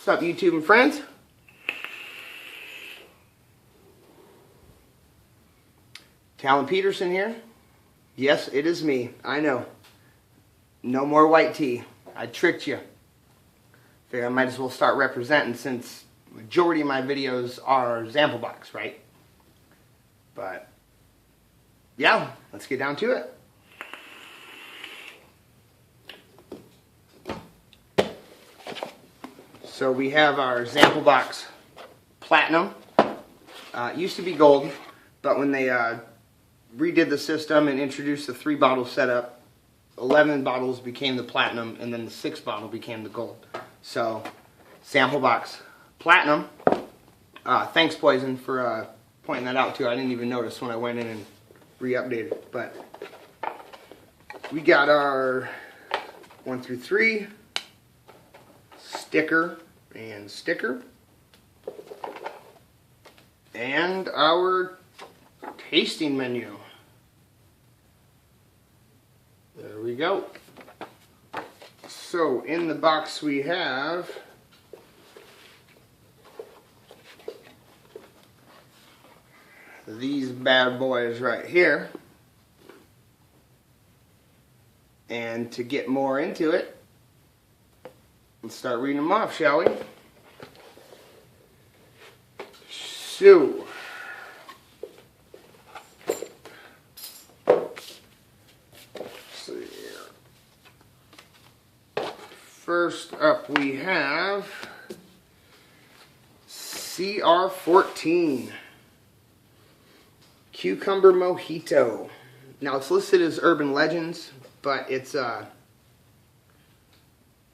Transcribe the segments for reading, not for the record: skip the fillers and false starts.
What's up, YouTube and friends? Talon Peterson here. Yes, it is me. I know. No more white tea. I tricked you. Figure I might as well start representing since the majority of my videos are Zamplebox, right? But yeah, let's get down to it. So we have our Zamplebox Platinum. It used to be gold, but when they redid the system and introduced the 3-bottle setup, 11 bottles became the Platinum, and then the 6th bottle became the gold. So, Zamplebox Platinum. Thanks, Poison, for pointing that out too. I didn't even notice when I went in and re-updated. But we got our 1 through 3 sticker and sticker, and our tasting menu. There we go. So in the box we have these bad boys right here. And to get more into it, let's start reading them off, shall we? So, first up we have CR14 Cucumber Mojito. Now it's listed as Urban Legends, but it's a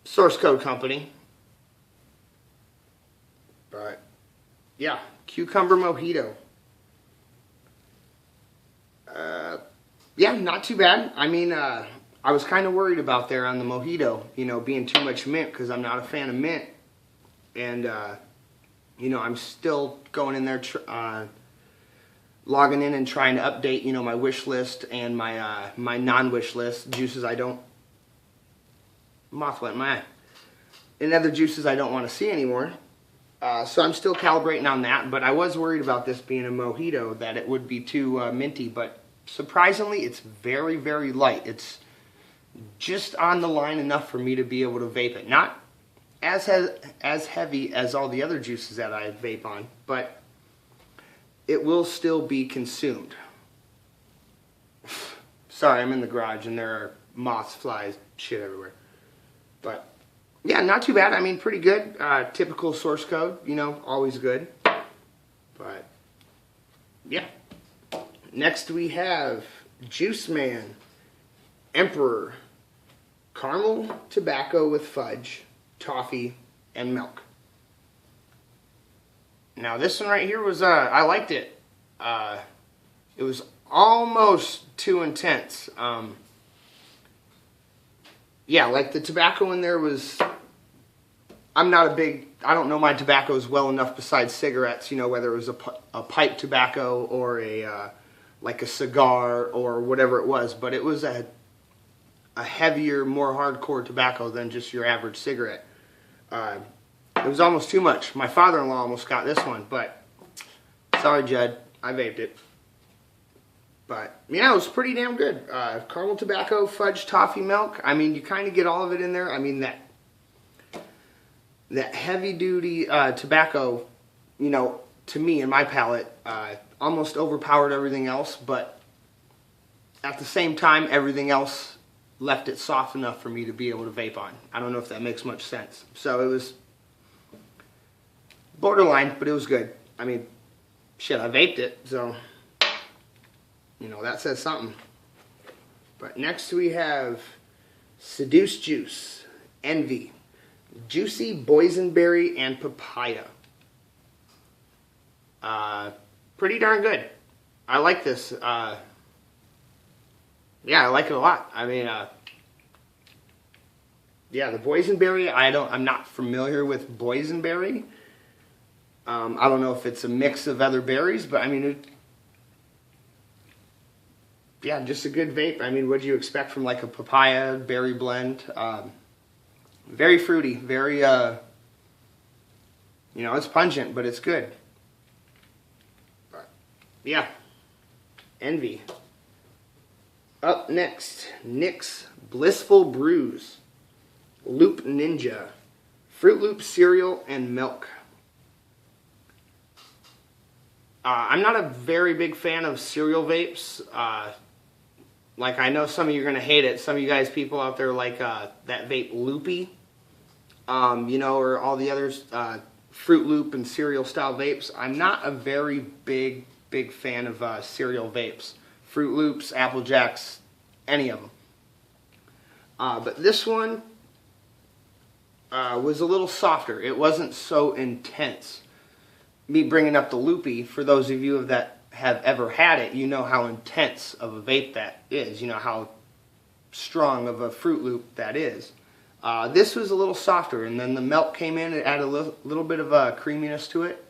source code company. But yeah, Cucumber Mojito. Yeah, not too bad. I mean, I was kind of worried about there on the mojito, you know, being too much mint, because I'm not a fan of mint. And, you know, I'm still going in there, logging in and trying to update, you know, my wish list and my my non-wish list. Juices I don't, moth went in my eye. And other juices I don't want to see anymore. So I'm still calibrating on that, but I was worried about this being a mojito, that it would be too minty, but surprisingly, it's very, very light. It's just on the line enough for me to be able to vape it. Not as heavy as all the other juices that I vape on, but it will still be consumed. Sorry, I'm in the garage and there are moths, flies, shit everywhere. But yeah, not too bad. I mean, pretty good. Typical source code, you know, always good. But yeah. Next we have Juice Man Emperor Caramel Tobacco with Fudge, Toffee, and Milk. Now this one right here was, I liked it. It was almost too intense. Yeah, like the tobacco in there was, I don't know my tobaccos well enough besides cigarettes, you know, whether it was a pipe tobacco or a, like a cigar or whatever it was, but it was a heavier, more hardcore tobacco than just your average cigarette. It was almost too much. My father-in-law almost got this one, but sorry, Judd, I vaped it. But yeah, it was pretty damn good. Caramel tobacco, fudge, toffee, milk. I mean, you kind of get all of it in there. I mean, that heavy-duty tobacco, you know, to me, in my palate, almost overpowered everything else, but at the same time, everything else left it soft enough for me to be able to vape on. I don't know if that makes much sense. So it was borderline, but it was good. I mean, shit, I vaped it, so, you know, that says something. But next we have Seduce Juice, Envy, Juicy Boysenberry, and Papaya. Pretty darn good. I like this. Yeah, I like it a lot. I mean, yeah, the boysenberry, I'm not familiar with boysenberry. I don't know if it's a mix of other berries, but I mean, yeah, just a good vape. I mean, what do you expect from like a papaya berry blend? Very fruity, very You know, it's pungent, but it's good. But, yeah. Envy. Up next, Nick's Blissful Brews. Loop Ninja. Fruit Loop cereal and milk. I'm not a very big fan of cereal vapes. Like, I know some of you are going to hate it. Some of you guys, people out there like that vape Loopy. You know, or all the others, Fruit Loop and cereal style vapes. I'm not a very big fan of cereal vapes. Fruit Loops, Apple Jacks, any of them. But this one was a little softer. It wasn't so intense. Me bringing up the Loopy, for those of you that have ever had it, you know how intense of a vape that is. You know how strong of a Fruit Loop that is. This was a little softer, and then the milk came in. It added a little bit of creaminess to it.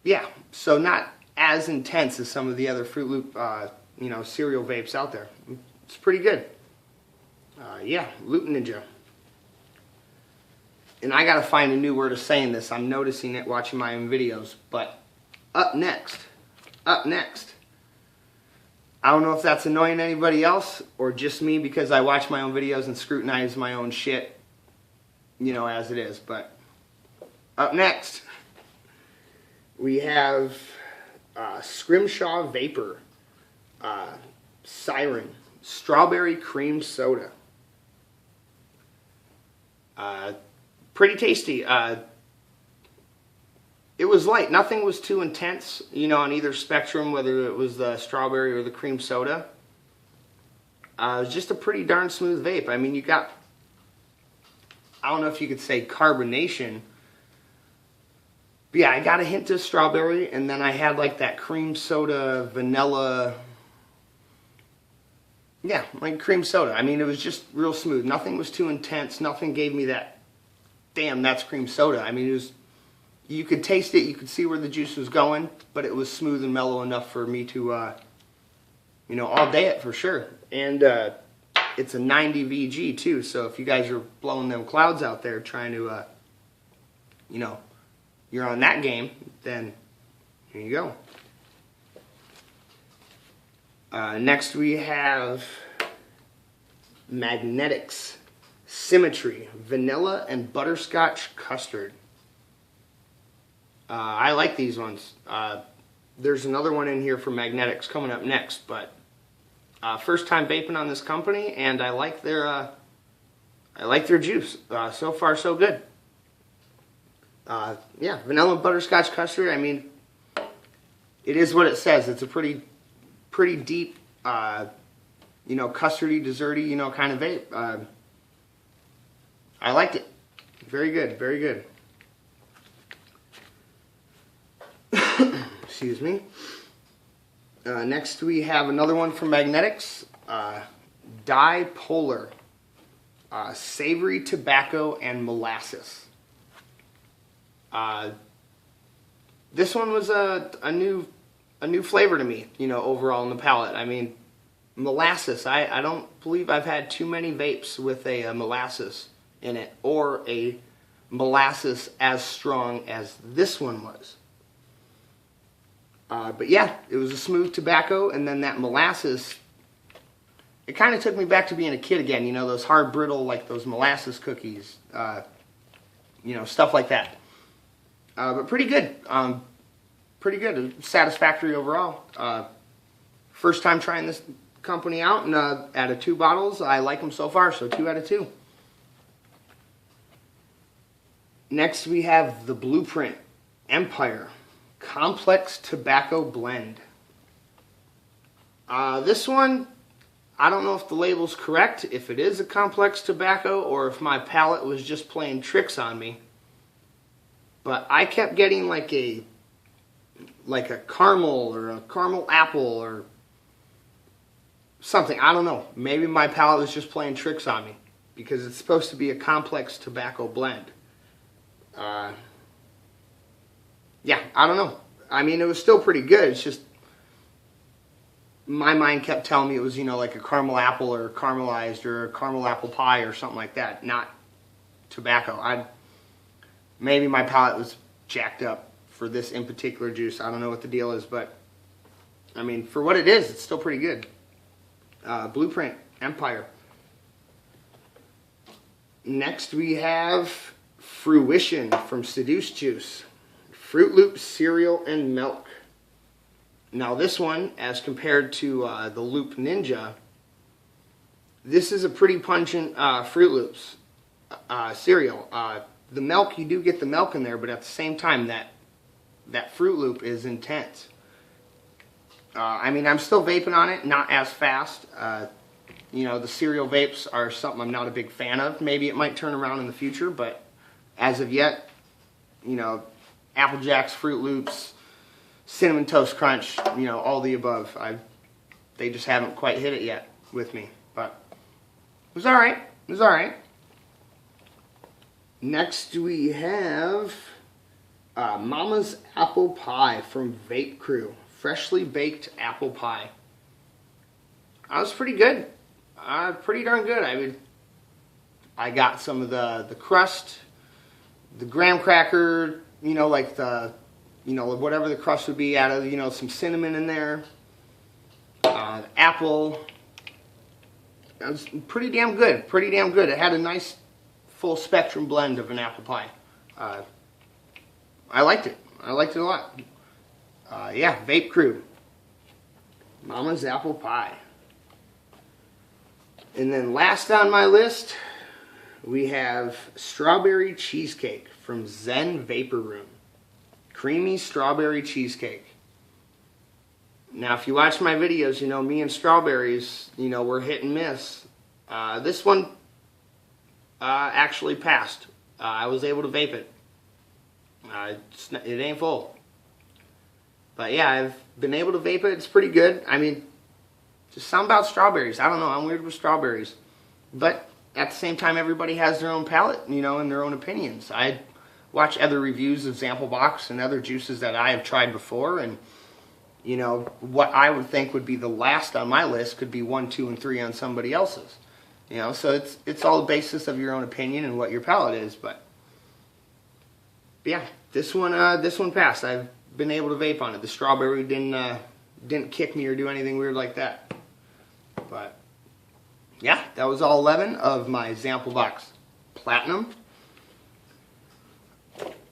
Yeah, so not as intense as some of the other Fruit Loop, you know, cereal vapes out there. It's pretty good. Yeah, Loop Ninja. And I gotta find a new word of saying this. I'm noticing it watching my own videos. But up next. I don't know if that's annoying anybody else or just me because I watch my own videos and scrutinize my own shit, you know, as it is. But up next, we have Scrimshaw Vapor, Siren, Strawberry Cream Soda. Pretty tasty. It was light. Nothing was too intense, you know, on either spectrum, whether it was the strawberry or the cream soda. It was just a pretty darn smooth vape. I mean, you got, I don't know if you could say carbonation, but yeah, I got a hint of strawberry, and then I had like that cream soda, vanilla, yeah, like cream soda. I mean, it was just real smooth. Nothing was too intense. Nothing gave me that, damn, that's cream soda. I mean, it was, you could taste it, you could see where the juice was going, but it was smooth and mellow enough for me to, you know, all day it for sure. And it's a 90 VG too, so if you guys are blowing them clouds out there trying to, you know, you're on that game, then here you go. Next we have Magnetics Symmetry Vanilla and Butterscotch Custard. I like these ones. There's another one in here for Magnetics coming up next, but first time vaping on this company, and I like their juice. So far, so good. Yeah, vanilla and butterscotch custard. I mean, it is what it says. It's a pretty deep, you know, custardy, desserty, you know, kind of vape. I liked it. Very good, very good. Excuse me. Next we have another one from Magnetics. Dipolar. Savory tobacco and molasses. This one was a new flavor to me, you know, overall in the palate. I mean, molasses. I don't believe I've had too many vapes with a molasses in it, or a molasses as strong as this one was. But yeah, it was a smooth tobacco, and then that molasses, it kind of took me back to being a kid again, you know, those hard, brittle, like those molasses cookies, you know, stuff like that. But pretty good. Pretty good. Satisfactory overall. First time trying this company out, and out of 2 bottles, I like them so far, so 2 out of 2. Next we have the Blueprint Empire Complex Tobacco Blend. This one, I don't know if the label's correct, if it is a complex tobacco, or if my palate was just playing tricks on me. But I kept getting like a caramel or a caramel apple or something. I don't know. Maybe my palate was just playing tricks on me, because it's supposed to be a complex tobacco blend. Yeah, I don't know. I mean, it was still pretty good. It's just my mind kept telling me it was, you know, like a caramel apple or caramelized or a caramel apple pie or something like that. Not tobacco. Maybe my palate was jacked up for this in particular juice. I don't know what the deal is, but I mean, for what it is, it's still pretty good. Blueprint Empire. Next we have Fruition from Seduce Juice. Fruit Loops, cereal, and milk. Now this one, as compared to the Loop Ninja, this is a pretty pungent Fruit Loops cereal. The milk, you do get the milk in there, but at the same time, that Fruit Loop is intense. I mean, I'm still vaping on it, not as fast. You know, the cereal vapes are something I'm not a big fan of. Maybe it might turn around in the future, but as of yet, you know, Apple Jacks, Fruit Loops, Cinnamon Toast Crunch, you know, all the above. They just haven't quite hit it yet with me, but it was alright. It was alright. Next we have Mama's Apple Pie from Vape Crew. Freshly baked apple pie. That was pretty good. Pretty darn good. I got some of the crust, the graham cracker, you know, like the, you know, whatever the crust would be, added, you know, some cinnamon in there, apple. It was pretty damn good. Pretty damn good. It had a nice full spectrum blend of an apple pie. I liked it. I liked it a lot. Yeah, Vape Crew. Mama's Apple Pie. And then last on my list, we have Strawberry Cheesecake from Zen Vapor Room. Creamy strawberry cheesecake. Now, if you watch my videos, you know me and strawberries, you know, we're hit and miss. This one actually passed. I was able to vape it. It ain't full. But yeah, I've been able to vape it. It's pretty good. I mean, just something about strawberries. I don't know. I'm weird with strawberries. But at the same time, everybody has their own palate, you know, and their own opinions. I watch other reviews of Zamplebox and other juices that I have tried before, and you know, what I would think would be the last on my list could be 1, 2, and 3 on somebody else's. You know, so it's all the basis of your own opinion and what your palate is. But yeah, this one passed. I've been able to vape on it. The strawberry didn't kick me or do anything weird like that. But yeah, that was all 11 of my Zamplebox Platinum.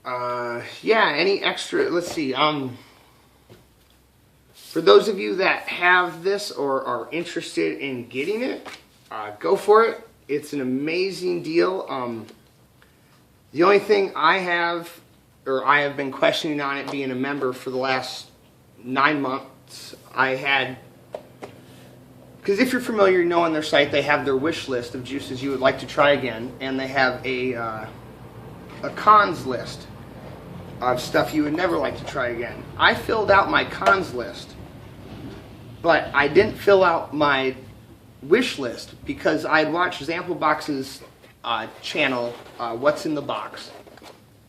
Yeah, any extra, let's see, for those of you that have this or are interested in getting it, go for it. It's an amazing deal. The only thing I have been questioning on it being a member for the last 9 months, because if you're familiar, you know on their site they have their wish list of juices you would like to try again, and they have a cons list of stuff you would never like to try again. I filled out my cons list, but I didn't fill out my wish list because I had watched Zamplebox's channel, What's in the Box,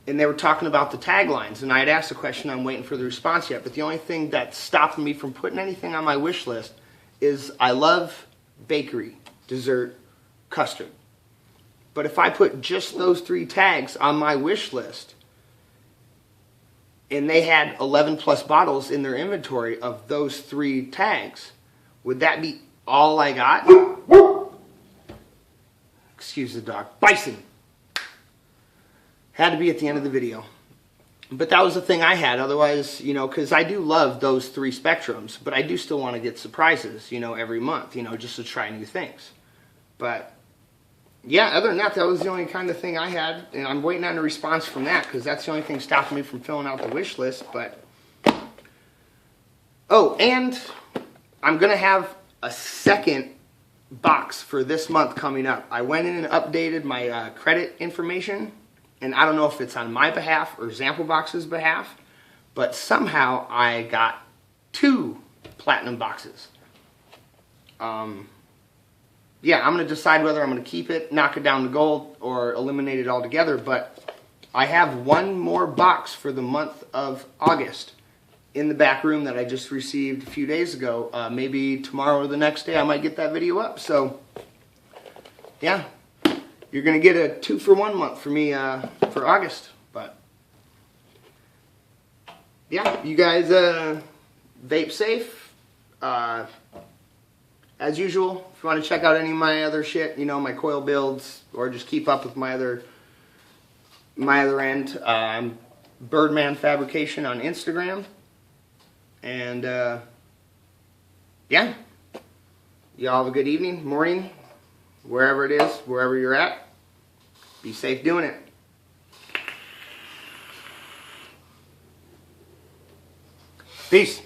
and they were talking about the taglines, and I had asked a question. I'm waiting for the response yet, but the only thing that's stopping me from putting anything on my wish list is I love bakery, dessert, custard. But if I put just those 3 tags on my wish list, and they had 11 plus bottles in their inventory of those 3 tags, would that be all I got? Excuse the dog. Bison! Had to be at the end of the video. But that was the thing I had. Otherwise, you know, because I do love those 3 spectrums, but I do still want to get surprises, you know, every month, you know, just to try new things. But yeah, other than that, that was the only kind of thing I had, and I'm waiting on a response from that because that's the only thing stopping me from filling out the wish list. But oh, and I'm gonna have a second box for this month coming up. I went in and updated my credit information, and I don't know if it's on my behalf or Zamplebox's behalf, but somehow I got 2 platinum boxes. Yeah, I'm going to decide whether I'm going to keep it, knock it down to gold, or eliminate it altogether. But I have 1 more box for the month of August in the back room that I just received a few days ago. Maybe tomorrow or the next day I might get that video up. So, yeah, you're you're gonna get a 2-for-1 month for me for August. But yeah, you guys vape safe. As usual, if you want to check out any of my other shit, you know, my coil builds, or just keep up with my other end, I'm Birdman Fabrication on Instagram. And yeah, y'all have a good evening, morning, wherever it is, wherever you're at. Be safe doing it. Peace.